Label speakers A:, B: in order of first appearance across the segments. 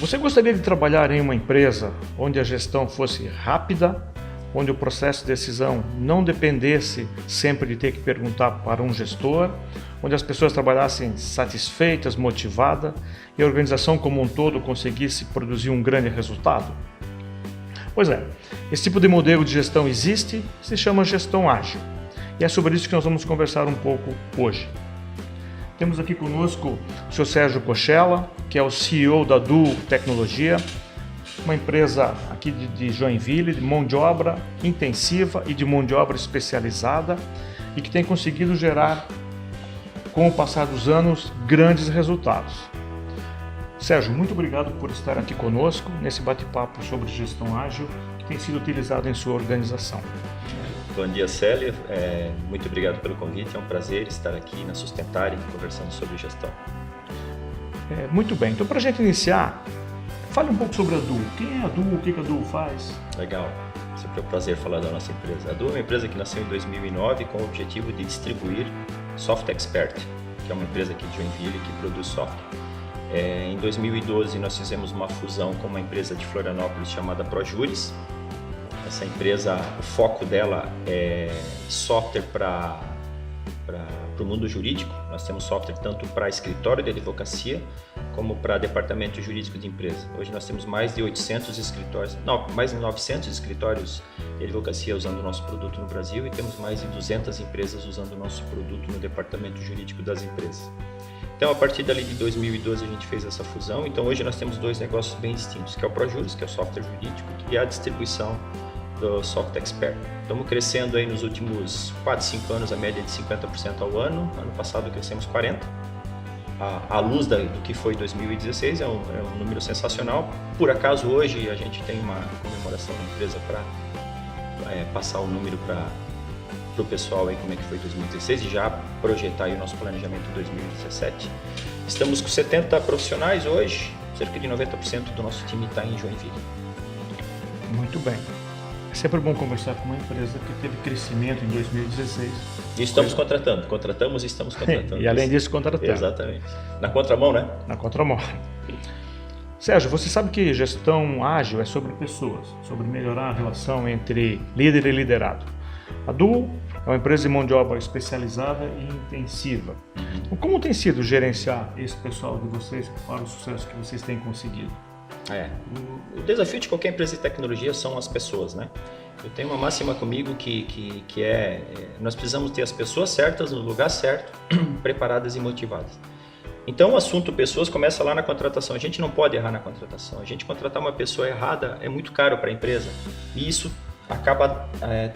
A: Você gostaria de trabalhar em uma empresa onde a gestão fosse rápida, onde o processo de decisão não dependesse sempre de ter que perguntar para um gestor, onde as pessoas trabalhassem satisfeitas, motivadas e a organização como um todo conseguisse produzir um grande resultado? Pois é, esse tipo de modelo de gestão existe, se chama gestão ágil. E é sobre isso que nós vamos conversar um pouco hoje. Temos aqui conosco o Sr. Sérgio Cochella, que é o CEO da Duo Tecnologia, uma empresa aqui de Joinville, de mão de obra intensiva e de mão de obra especializada e que tem conseguido gerar, com o passar dos anos, grandes resultados. Sérgio, muito obrigado por estar aqui conosco nesse bate-papo sobre gestão ágil que tem sido utilizado em sua organização.
B: Bom dia, Célio. Muito obrigado pelo convite. É um prazer estar aqui na Sustentare conversando sobre gestão.
A: Muito bem. Então, para a gente iniciar, fale um pouco sobre a Duo. Quem é a Duo? O que a Duo faz?
B: Legal. Sempre é um prazer falar da nossa empresa. A Duo é uma empresa que nasceu em 2009 com o objetivo de distribuir Soft Expert, que é uma empresa aqui de Joinville que produz software. Em 2012, nós fizemos uma fusão com uma empresa de Florianópolis chamada Projuris. Essa empresa, o foco dela é software para o mundo jurídico. Nós temos software tanto para escritório de advocacia como para departamento jurídico de empresa. Hoje nós temos mais de 800 escritórios, mais de 900 escritórios de advocacia usando o nosso produto no Brasil e temos mais de 200 empresas usando o nosso produto no departamento jurídico das empresas. Então, a partir dali de 2012 a gente fez essa fusão. Então, hoje nós temos dois negócios bem distintos, que é o Projuris, que é o software jurídico, e a distribuição do Soft Expert. Estamos crescendo aí nos últimos 4, 5 anos, a média de 50% ao ano. Ano passado crescemos 40%. À luz do que foi 2016, é um número sensacional. Por acaso, hoje a gente tem uma comemoração da empresa para passar o número para o pessoal aí como é que foi 2016 e já projetar aí o nosso planejamento 2017. Estamos com 70 profissionais hoje, cerca de 90% do nosso time está em Joinville.
A: Muito bem. É sempre bom conversar com uma empresa que teve crescimento em 2016.
B: E estamos contratamos e estamos contratando.
A: E além disso, contratando.
B: Exatamente. Na contramão, né?
A: Na contramão. Sérgio, você sabe que gestão ágil é sobre pessoas, sobre melhorar a relação entre líder e liderado. A Duo é uma empresa de mão de obra especializada e intensiva. Como tem sido gerenciar esse pessoal de vocês para o sucesso que vocês têm conseguido?
B: O desafio de qualquer empresa de tecnologia são as pessoas, né? Eu tenho uma máxima comigo que nós precisamos ter as pessoas certas no lugar certo, preparadas e motivadas. Então o assunto pessoas começa lá na contratação. A gente não pode errar na contratação. A gente contratar uma pessoa errada é muito caro para a empresa e isso acaba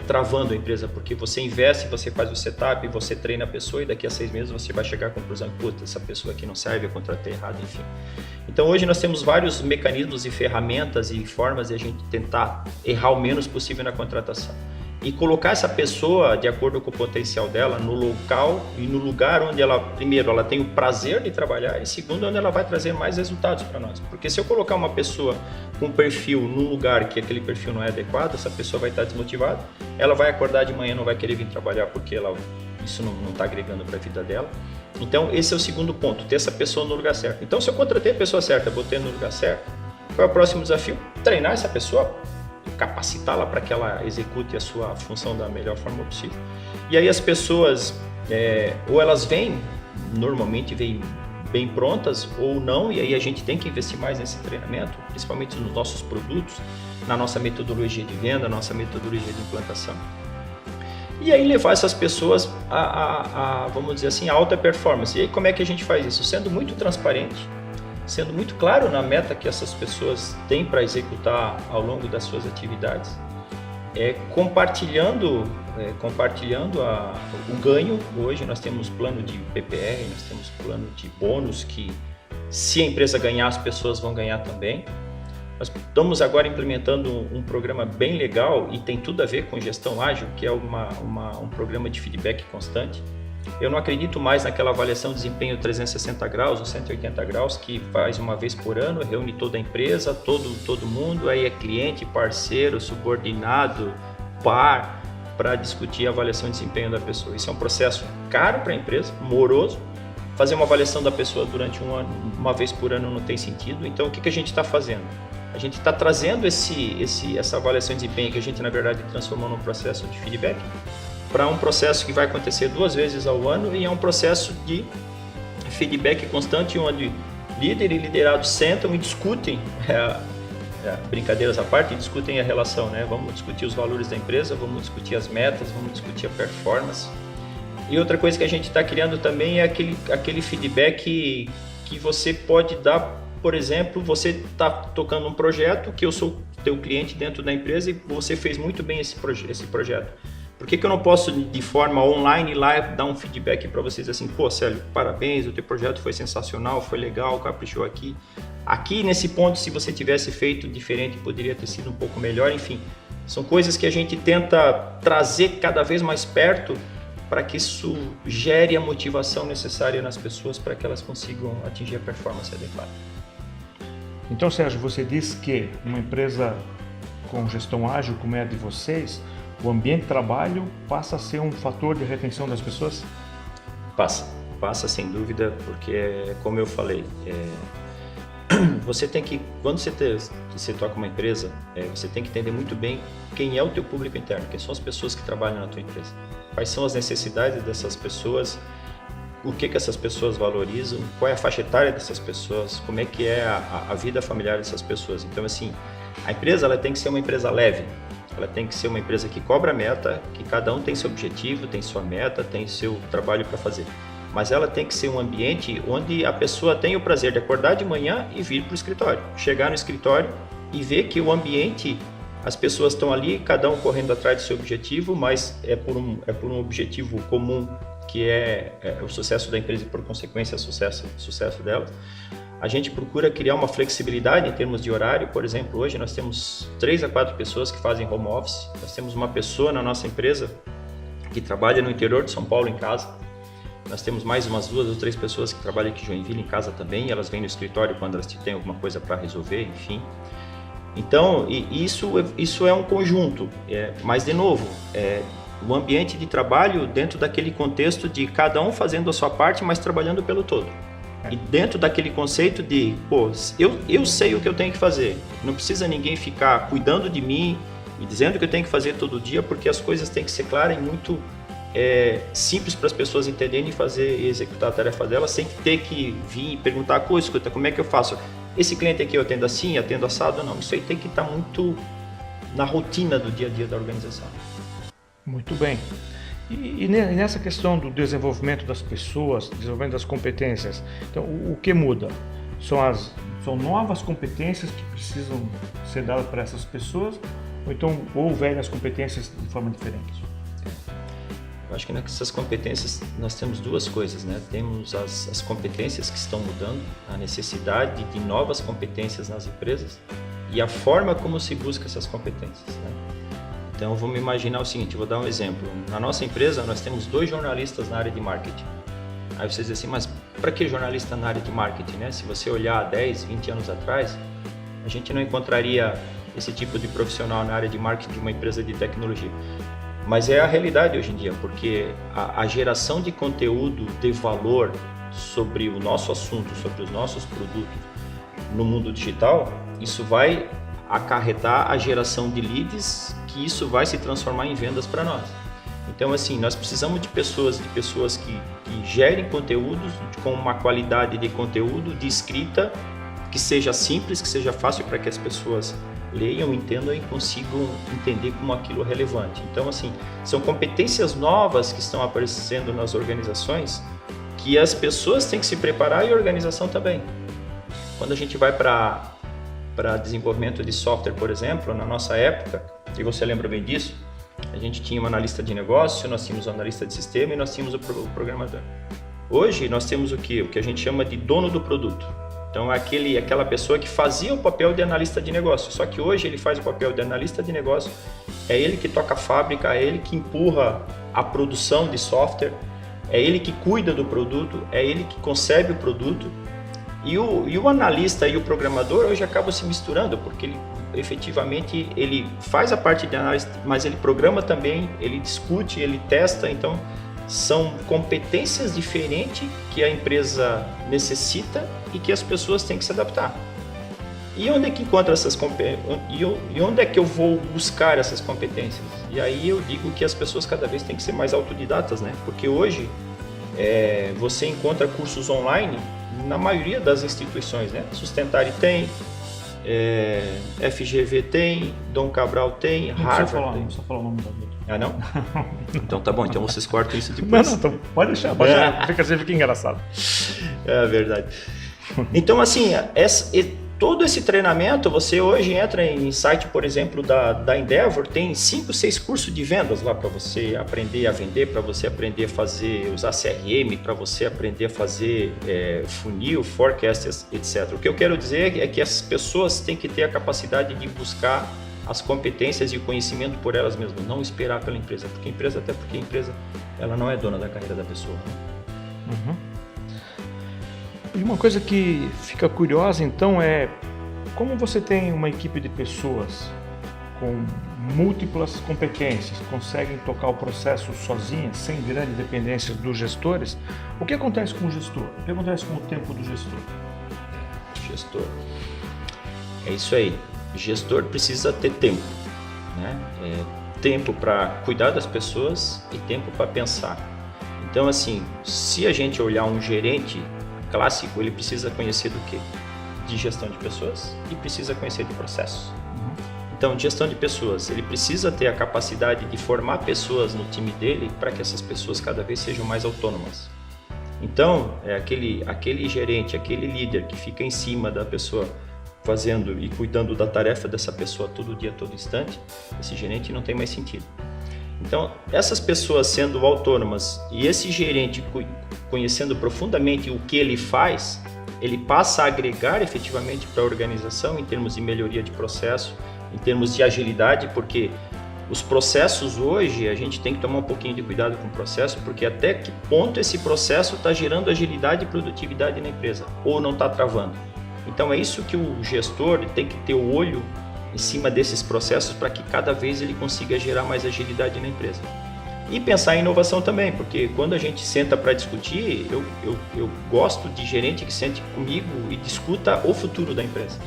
B: travando a empresa, porque você investe, você faz o setup, você treina a pessoa e daqui a 6 meses você vai chegar à conclusão que, puta, essa pessoa aqui não serve, eu contratei errado, enfim. Então hoje nós temos vários mecanismos e ferramentas e formas de a gente tentar errar o menos possível na contratação. E colocar essa pessoa de acordo com o potencial dela no local e no lugar onde ela, primeiro, ela tem o prazer de trabalhar e segundo, onde ela vai trazer mais resultados para nós. Porque se eu colocar uma pessoa com perfil num lugar que aquele perfil não é adequado, essa pessoa vai estar desmotivada, ela vai acordar de manhã e não vai querer vir trabalhar porque isso não está agregando para a vida dela. Então esse é o segundo ponto, ter essa pessoa no lugar certo. Então se eu contratei a pessoa certa, botei no lugar certo, qual é o próximo desafio? Treinar essa pessoa, capacitá-la para que ela execute a sua função da melhor forma possível. E aí as pessoas, ou elas normalmente vêm bem prontas ou não, e aí a gente tem que investir mais nesse treinamento, principalmente nos nossos produtos, na nossa metodologia de venda, nossa metodologia de implantação. E aí levar essas pessoas vamos dizer assim, a alta performance. E aí como é que a gente faz isso? Sendo muito transparente, sendo muito claro na meta que essas pessoas têm para executar ao longo das suas atividades, compartilhando o ganho. Hoje nós temos plano de PPR, nós temos plano de bônus que se a empresa ganhar, as pessoas vão ganhar também. Nós estamos agora implementando um programa bem legal e tem tudo a ver com gestão ágil, que é um programa de feedback constante. Eu não acredito mais naquela avaliação de desempenho 360 graus ou 180 graus que faz uma vez por ano, reúne toda a empresa, todo mundo, aí é cliente, parceiro, subordinado, par, para discutir a avaliação de desempenho da pessoa. Isso é um processo caro para a empresa, moroso, fazer uma avaliação da pessoa durante um ano, uma vez por ano não tem sentido. Então, o que a gente está fazendo? A gente está trazendo essa avaliação de desempenho que a gente, na verdade, transformou num processo de feedback para um processo que vai acontecer 2 vezes ao ano, e é um processo de feedback constante onde líder e liderado sentam e discutem, brincadeiras à parte, discutem a relação, né? Vamos discutir os valores da empresa, vamos discutir as metas, vamos discutir a performance. E outra coisa que a gente está criando também é aquele feedback que você pode dar, por exemplo, você está tocando um projeto que eu sou teu cliente dentro da empresa e você fez muito bem esse projeto. Por que eu não posso, de forma online, ir lá dar um feedback para vocês assim, pô, Célio, parabéns, o teu projeto foi sensacional, foi legal, caprichou aqui. Aqui, nesse ponto, se você tivesse feito diferente, poderia ter sido um pouco melhor, enfim. São coisas que a gente tenta trazer cada vez mais perto para que isso gere a motivação necessária nas pessoas para que elas consigam atingir a performance adequada.
A: Então, Sérgio, você diz que uma empresa com gestão ágil, como é a de vocês, o ambiente de trabalho passa a ser um fator de retenção das pessoas?
B: Passa sem dúvida, porque como eu falei, você tem que, quando você toca uma empresa, você tem que entender muito bem quem é o teu público interno, quem são as pessoas que trabalham na tua empresa, quais são as necessidades dessas pessoas, o que essas pessoas valorizam, qual é a faixa etária dessas pessoas, como é que é a vida familiar dessas pessoas. Então, assim, a empresa ela tem que ser uma empresa leve. Ela tem que ser uma empresa que cobra meta, que cada um tem seu objetivo, tem sua meta, tem seu trabalho para fazer. Mas ela tem que ser um ambiente onde a pessoa tem o prazer de acordar de manhã e vir para o escritório. Chegar no escritório e ver que o ambiente, as pessoas estão ali, cada um correndo atrás do seu objetivo, mas é por um objetivo comum, que é o sucesso da empresa e, por consequência, o sucesso dela. A gente procura criar uma flexibilidade em termos de horário. Por exemplo, hoje nós temos 3 a 4 pessoas que fazem home office. Nós temos uma pessoa na nossa empresa que trabalha no interior de São Paulo em casa. Nós temos mais umas 2 ou 3 pessoas que trabalham aqui em Joinville em casa também. Elas vêm no escritório quando elas têm alguma coisa para resolver, enfim. Então, isso é um conjunto. Mas, de novo, o ambiente de trabalho dentro daquele contexto de cada um fazendo a sua parte, mas trabalhando pelo todo. E dentro daquele conceito de, pô, eu sei o que eu tenho que fazer. Não precisa ninguém ficar cuidando de mim, me dizendo o que eu tenho que fazer todo dia, porque as coisas têm que ser claras e muito simples para as pessoas entenderem e executar a tarefa delas, sem ter que vir e perguntar, pô, escuta, como é que eu faço? Esse cliente aqui eu atendo assim, atendo assado? Não, isso aí tem que estar muito na rotina do dia a dia da organização.
A: Muito bem. E nessa questão do desenvolvimento das pessoas, desenvolvimento das competências, então o que muda? São novas competências que precisam ser dadas para essas pessoas, ou velhas competências de forma diferente?
B: Eu acho que nessas competências nós temos 2 coisas, né? Temos as competências que estão mudando, a necessidade de novas competências nas empresas e a forma como se busca essas competências, né? Então, vamos imaginar o seguinte, vou dar um exemplo. Na nossa empresa, nós temos 2 jornalistas na área de marketing. Aí vocês dizem assim, mas para que jornalista na área de marketing, né? Se você olhar 10, 20 anos atrás, a gente não encontraria esse tipo de profissional na área de marketing de uma empresa de tecnologia. Mas é a realidade hoje em dia, porque a geração de conteúdo de valor sobre o nosso assunto, sobre os nossos produtos no mundo digital, isso vai acarretar a geração de leads, que isso vai se transformar em vendas para nós. Então, assim, nós precisamos de pessoas que gerem conteúdos com uma qualidade de conteúdo, de escrita, que seja simples, que seja fácil para que as pessoas leiam, entendam e consigam entender como aquilo é relevante. Então, assim, são competências novas que estão aparecendo nas organizações que as pessoas têm que se preparar e a organização também. Quando a gente vai para desenvolvimento de software, por exemplo, na nossa época, e você lembra bem disso, a gente tinha um analista de negócio, nós tínhamos um analista de sistema e nós tínhamos o programador. Hoje nós temos o que a gente chama de dono do produto. Então é aquela pessoa que fazia o papel de analista de negócio, só que hoje ele faz o papel de analista de negócio, é ele que toca a fábrica, é ele que empurra a produção de software, é ele que cuida do produto, é ele que concebe o produto. E o analista e o programador hoje acabam se misturando, porque efetivamente ele faz a parte de análise, mas ele programa também, ele discute, ele testa, então São competências diferentes que a empresa necessita e que as pessoas têm que se adaptar. E onde é que encontra essas competências? E onde é que eu vou buscar essas competências? E aí eu digo que as pessoas cada vez têm que ser mais autodidatas, né? Porque hoje você encontra cursos online na maioria das instituições, né? Sustentare tem, FGV tem, Dom Cabral tem, Harvard tem.
A: Não precisa falar o nome da vida.
B: Ah, não? Então tá bom, então vocês cortam isso depois.
A: Não, então pode deixar, fica engraçado.
B: É verdade. Então, assim, todo esse treinamento, você hoje entra em site, por exemplo, da Endeavor, tem 5, 6 cursos de vendas lá para você aprender a vender, para você aprender a usar CRM, para você aprender a fazer funil, forecast, etc. O que eu quero dizer é que as pessoas têm que ter a capacidade de buscar as competências e o conhecimento por elas mesmas, não esperar pela empresa, porque a empresa ela não é dona da carreira da pessoa.
A: Uhum. E uma coisa que fica curiosa então é como você tem uma equipe de pessoas com múltiplas competências, conseguem tocar o processo sozinhas, sem grande dependência dos gestores, o que acontece com o gestor? O que acontece com o tempo do gestor?
B: Gestor. É isso aí. O gestor precisa ter tempo, né? Tempo para cuidar das pessoas e tempo para pensar. Então, assim, se a gente olhar um gerente clássico, ele precisa conhecer do quê? De gestão de pessoas e precisa conhecer de processos. Então, gestão de pessoas, ele precisa ter a capacidade de formar pessoas no time dele para que essas pessoas cada vez sejam mais autônomas. Então, aquele gerente, aquele líder que fica em cima da pessoa fazendo e cuidando da tarefa dessa pessoa todo dia, todo instante, esse gerente não tem mais sentido. Então, essas pessoas sendo autônomas e esse gerente conhecendo profundamente o que ele faz, ele passa a agregar efetivamente para a organização em termos de melhoria de processo, em termos de agilidade, porque os processos hoje, a gente tem que tomar um pouquinho de cuidado com o processo, porque até que ponto esse processo está gerando agilidade e produtividade na empresa, ou não está travando. Então é isso que o gestor tem que ter o olho em cima desses processos para que cada vez ele consiga gerar mais agilidade na empresa. E pensar em inovação também, porque quando a gente senta para discutir, eu gosto de gerente que sente comigo e discuta o futuro da empresa.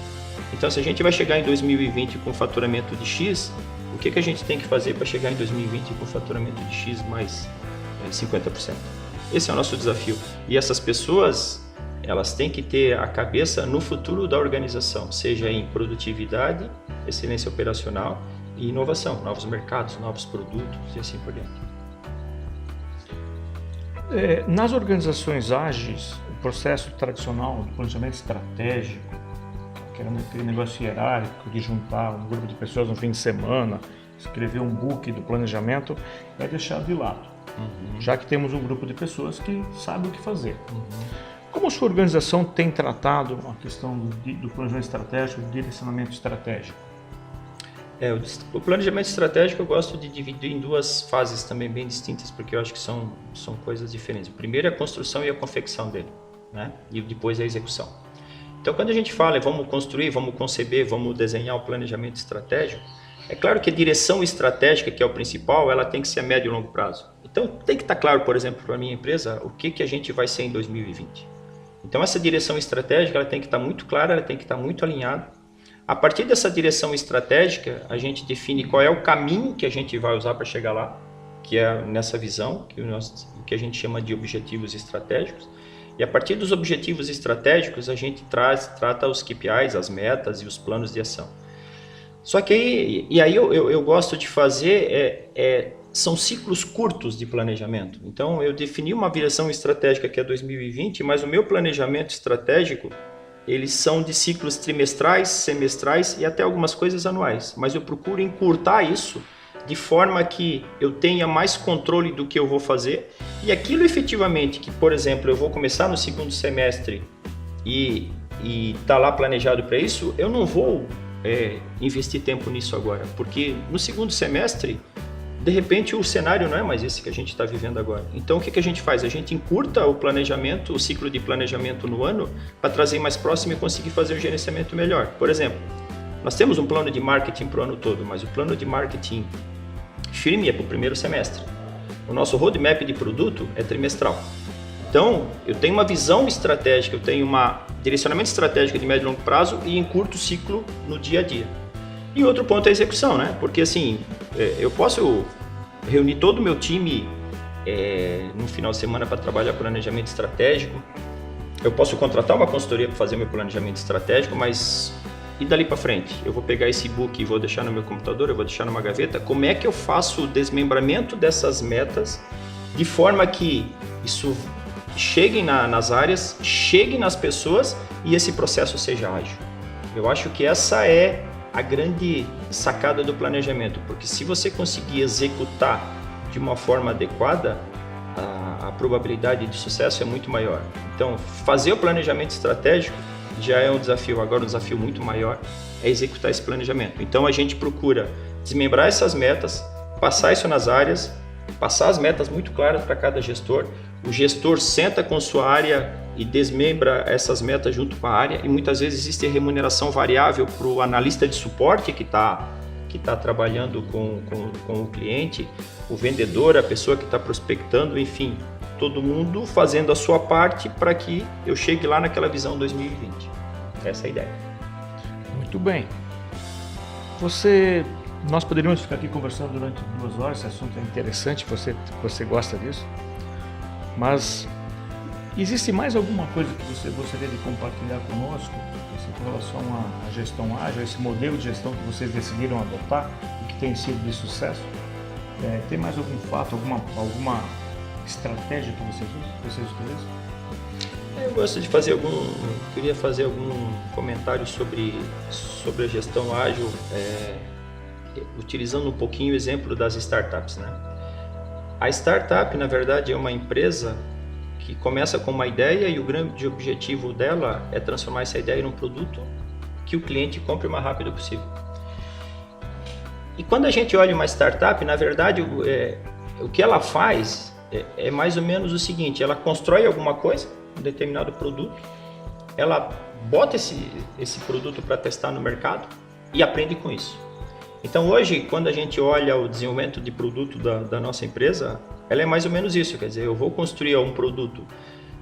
B: Então se a gente vai chegar em 2020 com faturamento de X, o que a gente tem que fazer para chegar em 2020 com faturamento de X mais 50%? Esse é o nosso desafio. E essas pessoas, elas têm que ter a cabeça no futuro da organização, seja em produtividade, excelência operacional e inovação, novos mercados, novos produtos e assim por diante.
A: Nas organizações ágeis, o processo tradicional do planejamento estratégico, que era aquele negócio hierárquico de juntar um grupo de pessoas no fim de semana, escrever um book do planejamento, é deixado de lado, já que temos um grupo de pessoas que sabe o que fazer. Como a sua organização tem tratado a questão do planejamento estratégico, do direcionamento estratégico?
B: O planejamento estratégico eu gosto de dividir em duas fases também bem distintas, porque eu acho que são coisas diferentes. O primeiro é a construção e a confecção dele, né? E depois a execução. Então, quando a gente fala vamos construir, vamos conceber, vamos desenhar o planejamento estratégico, é claro que a direção estratégica, que é o principal, ela tem que ser a médio e longo prazo. Então, tem que estar claro, por exemplo, para a minha empresa, o que a gente vai ser em 2020. Então, essa direção estratégica ela tem que estar muito clara, ela tem que estar muito alinhada. A partir dessa direção estratégica, a gente define qual é o caminho que a gente vai usar para chegar lá, que é nessa visão, que a gente chama de objetivos estratégicos. E a partir dos objetivos estratégicos, a gente trata os KPIs, as metas e os planos de ação. Só que aí eu gosto de fazer, são ciclos curtos de planejamento. Então, eu defini uma direção estratégica que é 2020, mas o meu planejamento estratégico, eles são de ciclos trimestrais, semestrais e até algumas coisas anuais. Mas eu procuro encurtar isso de forma que eu tenha mais controle do que eu vou fazer. E aquilo efetivamente que, por exemplo, eu vou começar no segundo semestre e está lá planejado para isso, eu não vou investir tempo nisso agora. Porque no segundo semestre, de repente, o cenário não é mais esse que a gente está vivendo agora. Então, o que a gente faz? A gente encurta o planejamento, o ciclo de planejamento no ano, para trazer mais próximo e conseguir fazer um gerenciamento melhor. Por exemplo, nós temos um plano de marketing para o ano todo, mas o plano de marketing firme é para o primeiro semestre. o nosso roadmap de produto é trimestral. Então, eu tenho uma visão estratégica, eu tenho um direcionamento estratégico de médio e longo prazo e em curto ciclo no dia a dia. E outro ponto é a execução, né? Porque assim, eu posso reunir todo o meu time no final de semana para trabalhar planejamento estratégico, eu posso contratar uma consultoria para fazer meu planejamento estratégico, mas e dali para frente? Eu vou pegar esse e-book e vou deixar no meu computador, eu vou deixar numa gaveta. Como é que eu faço o desmembramento dessas metas de forma que isso chegue nas áreas, chegue nas pessoas e esse processo seja ágil? Eu acho que essa é a grande sacada do planejamento, porque se você conseguir executar de uma forma adequada, a probabilidade de sucesso é muito maior. Então, fazer o planejamento estratégico já é um desafio. Agora, um desafio muito maior é executar esse planejamento. Então, a gente procura desmembrar essas metas, passar isso nas áreas, passar as metas muito claras para cada gestor. O gestor senta com sua área e desmembra essas metas junto com a área, e muitas vezes existe remuneração variável para o analista de suporte que está trabalhando com o cliente, o vendedor, a pessoa que está prospectando, enfim, todo mundo fazendo a sua parte para que eu chegue lá naquela visão 2020. Essa é a ideia.
A: Muito bem. Nós poderíamos ficar aqui conversando durante 2 horas, esse assunto é interessante, você gosta disso, mas existe mais alguma coisa que você gostaria de compartilhar conosco com relação à gestão ágil, esse modelo de gestão que vocês decidiram adotar e que tem sido de sucesso? Tem mais algum fato, alguma estratégia que vocês utilizam?
B: Eu gosto de queria fazer algum comentário sobre a gestão ágil, utilizando um pouquinho o exemplo das startups, né? A startup, na verdade, é uma empresa que começa com uma ideia e o grande objetivo dela é transformar essa ideia num produto que o cliente compre o mais rápido possível. E quando a gente olha uma startup, na verdade, o que ela faz é mais ou menos o seguinte: ela constrói alguma coisa, um determinado produto, ela bota esse produto para testar no mercado e aprende com isso. Então hoje, quando a gente olha o desenvolvimento de produto da nossa empresa, ela é mais ou menos isso, quer dizer, eu vou construir um produto,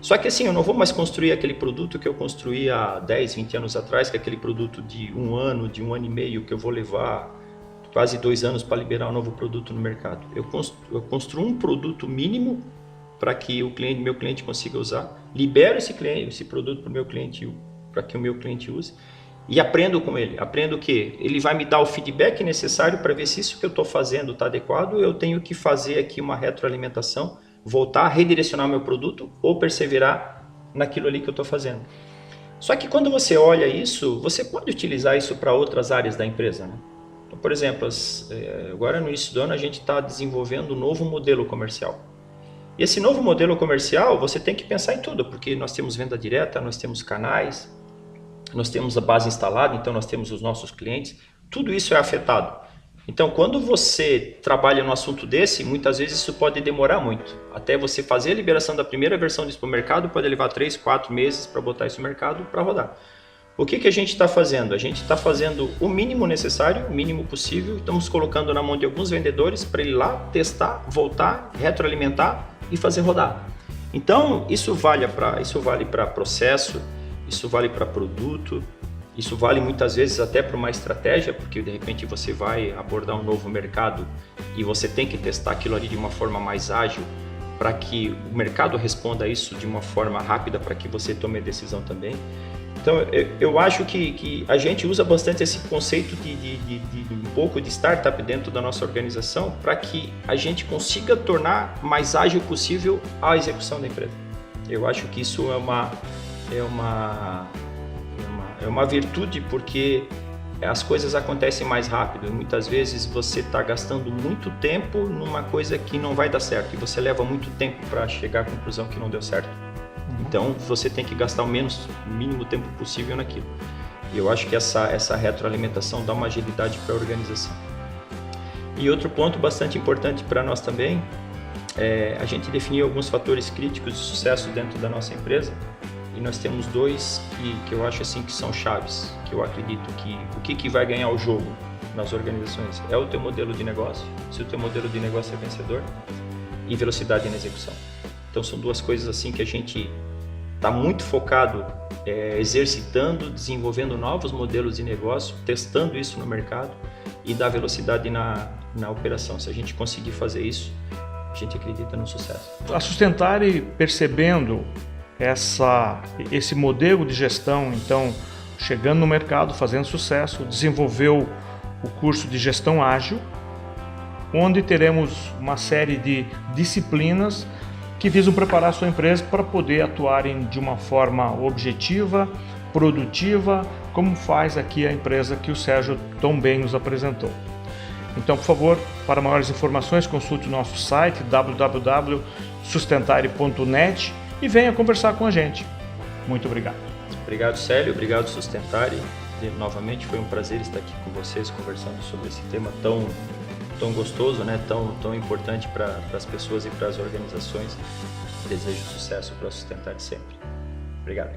B: só que assim, eu não vou mais construir aquele produto que eu construí há 10, 20 anos atrás, que é aquele produto de 1 ano, de 1 ano e meio, que eu vou levar quase 2 anos para liberar um novo produto no mercado. Eu construo um produto mínimo para que meu cliente consiga usar, libero esse produto para o meu cliente, para que o meu cliente use, e aprendo com ele. Aprendo que ele vai me dar o feedback necessário para ver se isso que eu estou fazendo está adequado. Eu tenho que fazer aqui uma retroalimentação, voltar a redirecionar meu produto ou perseverar naquilo ali que eu estou fazendo. Só que quando você olha isso, você pode utilizar isso para outras áreas da empresa, né? Então, por exemplo, agora no início do ano a gente está desenvolvendo um novo modelo comercial. E esse novo modelo comercial, você tem que pensar em tudo, porque nós temos venda direta, nós temos canais, nós temos a base instalada, então nós temos os nossos clientes, tudo isso é afetado. Então, quando você trabalha num assunto desse, muitas vezes isso pode demorar muito. Até você fazer a liberação da primeira versão disso para o mercado, pode levar 3, 4 meses para botar isso no mercado para rodar. O que a gente está fazendo? A gente está fazendo o mínimo necessário, o mínimo possível, estamos colocando na mão de alguns vendedores para ir lá testar, voltar, retroalimentar e fazer rodar. Então, isso vale para processo, isso vale para produto, isso vale muitas vezes até para uma estratégia, porque de repente você vai abordar um novo mercado e você tem que testar aquilo ali de uma forma mais ágil para que o mercado responda a isso de uma forma rápida para que você tome a decisão também. Então, eu acho que a gente usa bastante esse conceito de um pouco de startup dentro da nossa organização para que a gente consiga tornar mais ágil possível a execução da empresa. Eu acho que isso é uma virtude, porque as coisas acontecem mais rápido e muitas vezes você está gastando muito tempo numa coisa que não vai dar certo e você leva muito tempo para chegar à conclusão que não deu certo. Então você tem que gastar o mínimo tempo possível naquilo. E eu acho que essa retroalimentação dá uma agilidade para a organização. E outro ponto bastante importante para nós também é a gente definir alguns fatores críticos de sucesso dentro da nossa empresa. E nós temos 2 que eu acho assim que são chaves, que eu acredito que o que vai ganhar o jogo nas organizações é o teu modelo de negócio, se o teu modelo de negócio é vencedor, e velocidade na execução. Então são duas coisas assim que a gente está muito focado, exercitando, desenvolvendo novos modelos de negócio, testando isso no mercado e dar velocidade na operação. Se a gente conseguir fazer isso, a gente acredita no sucesso.
A: A Sustentare, percebendo esse modelo de gestão, então, chegando no mercado, fazendo sucesso, desenvolveu o curso de gestão ágil, onde teremos uma série de disciplinas que visam preparar a sua empresa para poder atuarem de uma forma objetiva, produtiva, como faz aqui a empresa que o Sérgio tão bem nos apresentou. Então, por favor, para maiores informações, consulte o nosso site www.sustentare.net e venha conversar com a gente. Muito obrigado.
B: Obrigado, Célio. Obrigado, Sustentare. Novamente foi um prazer estar aqui com vocês conversando sobre esse tema tão gostoso, né? tão importante para as pessoas e para as organizações. Desejo sucesso para Sustentare sempre. Obrigado.